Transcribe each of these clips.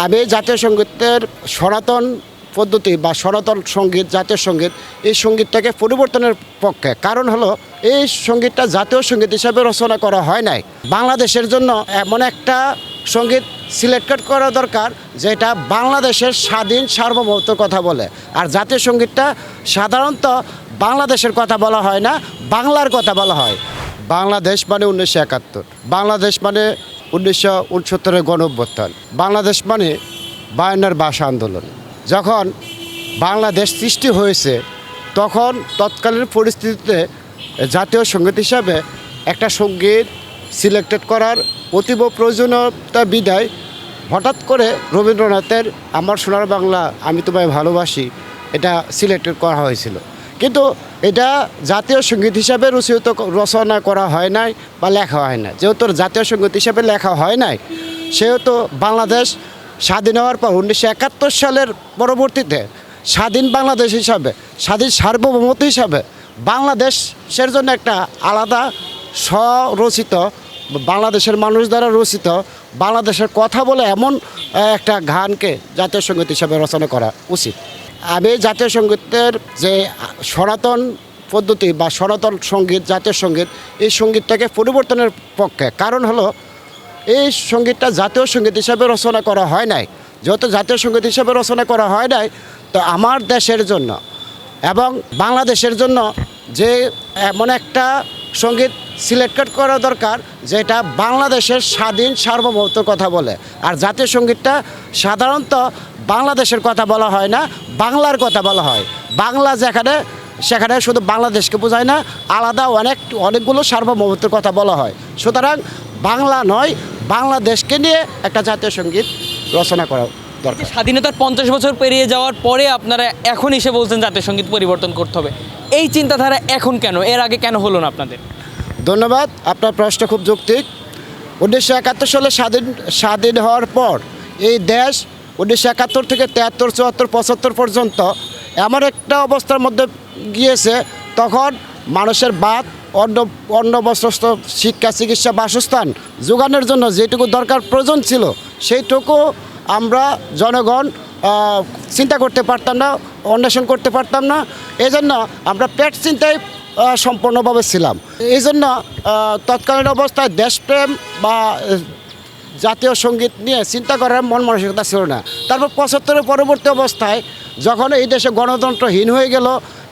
আমি জাতীয় সঙ্গীতের সনাতন পদ্ধতি বা সনাতন সঙ্গীত জাতীয় সঙ্গীত এই সঙ্গীতটাকে পরিবর্তনের পক্ষে। কারণ হলো এই সঙ্গীতটা জাতীয় সঙ্গীত হিসাবে রচনা করা হয় নাই। বাংলাদেশের জন্য এমন একটা সঙ্গীত সিলেক্ট করা দরকার যেটা বাংলাদেশের স্বাধীন সার্বভৌমত্বের কথা বলে। আর জাতীয় সঙ্গীতটা সাধারণত বাংলাদেশের কথা বলা হয় না, বাংলার কথা বলা হয়। বাংলাদেশ মানে 1971, বাংলাদেশ মানে 1969-এর গণঅভ্যুত্থান, বাংলাদেশ মানে 52-এর ভাষা আন্দোলন। যখন বাংলাদেশ সৃষ্টি হয়েছে তখন তৎকালীন পরিস্থিতিতে জাতীয় সঙ্গীত হিসাবে একটা সঙ্গীত সিলেক্টেড করার অতীব প্রয়োজনীয়তা বিদায় হঠাৎ করে রবীন্দ্রনাথের আমার সোনার বাংলা আমি তোমায় ভালোবাসি এটা সিলেক্টেড করা হয়েছিল। কিন্তু এটা জাতীয় সঙ্গীত হিসাবে রচনা করা হয় নাই বা লেখা হয় না। যেহেতু জাতীয় সঙ্গীত হিসাবে লেখা হয় নাই, সেহেতু বাংলাদেশ স্বাধীন হওয়ার পর 1971 সালের পরবর্তীতে স্বাধীন বাংলাদেশ হিসাবে, স্বাধীন সার্বভৌমত্ব হিসাবে বাংলাদেশের জন্য একটা আলাদা স্বরচিত, বাংলাদেশের মানুষ দ্বারা রচিত, বাংলাদেশের কথা বলে এমন একটা গানকে জাতীয় সঙ্গীত হিসাবে রচনা করা উচিত। আমি জাতীয় সঙ্গীতের যে সনাতন পদ্ধতি বা সনাতন সঙ্গীত জাতীয় সঙ্গীত এই সঙ্গীতটাকে পরিবর্তনের পক্ষে। কারণ হলো এই সঙ্গীতটা জাতীয় সঙ্গীত হিসাবে রচনা করা হয় নাই। যেহেতু জাতীয় সঙ্গীত হিসাবে রচনা করা হয় নাই, তো আমার দেশের জন্য এবং বাংলাদেশের জন্য যে এমন একটা সঙ্গীত সিলেক্ট করা দরকার যেটা বাংলাদেশের স্বাধীন সার্বভৌমত্বের কথা বলে। আর জাতীয় সঙ্গীতটা সাধারণত বাংলাদেশের কথা বলা হয় না, বাংলার কথা বলা হয়। বাংলা সেখানে শুধু বাংলাদেশকে বোঝায় না, আলাদা অনেকগুলো সার্বভৌমত্বের কথা বলা হয়। সুতরাং বাংলা নয়, বাংলাদেশকে নিয়ে একটা জাতীয় সঙ্গীত রচনা করা দরকার। স্বাধীনতার 50 বছর পেরিয়ে যাওয়ার পরে আপনারা এখন এসে বলছেন জাতীয় সঙ্গীত পরিবর্তন করতে হবে, এই চিন্তাধারা এখন কেন, এর আগে কেন হলো না আপনাদের? ধন্যবাদ, আপনার প্রশ্ন খুব যৌক্তিক। 1971 সালে স্বাধীন হওয়ার পর এই দেশ 1971 থেকে 73, 74, 75 পর্যন্ত এমন একটা অবস্থার মধ্যে গিয়েছে, তখন মানুষের অন্ন বস্ত্র শিক্ষা চিকিৎসা বাসস্থান যোগানোর জন্য যেটুকু দরকার প্রয়োজন ছিল সেইটুকু আমরা জনগণ চিন্তা করতে পারতাম না, অন্বেষণ করতে পারতাম না। এই জন্য আমরা পেট চিন্তায় সম্পূর্ণভাবে ছিলাম। এই জন্য তৎকালীন অবস্থায় দেশপ্রেম বা জাতীয় সঙ্গীত নিয়ে চিন্তা করার মন মানসিকতা ছিল না। তারপর 75-এর পরবর্তী অবস্থায় যখন এই দেশে গণতন্ত্রহীন হয়ে গেল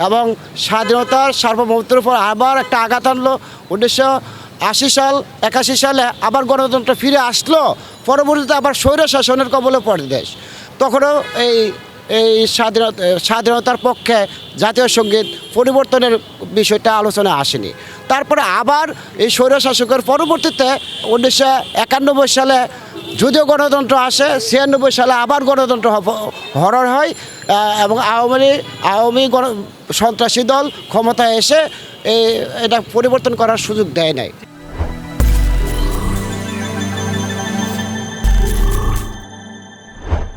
এবং স্বাধীনতার সার্বভৌমত্বের উপর আবার একটা আঘাত আনলো, 1980 সালে আবার গণতন্ত্র ফিরে আসলো, পরবর্তীতে আবার স্বৈর শাসনের কবলে পড়ে দেশ। তখনও এই স্বাধীনতার পক্ষে জাতীয় সঙ্গীত পরিবর্তনের বিষয়টা আলোচনায় আসেনি। তারপরে আবার এই স্বৈরশাসকের পরবর্তীতে 1991 সালে যদিও গণতন্ত্র আসে, 96 সালে আবার গণতন্ত্র হরণ হয় এবং আওয়ামী সন্ত্রাসী দল ক্ষমতায় এসে এটা পরিবর্তন করার সুযোগ দেয় নাই।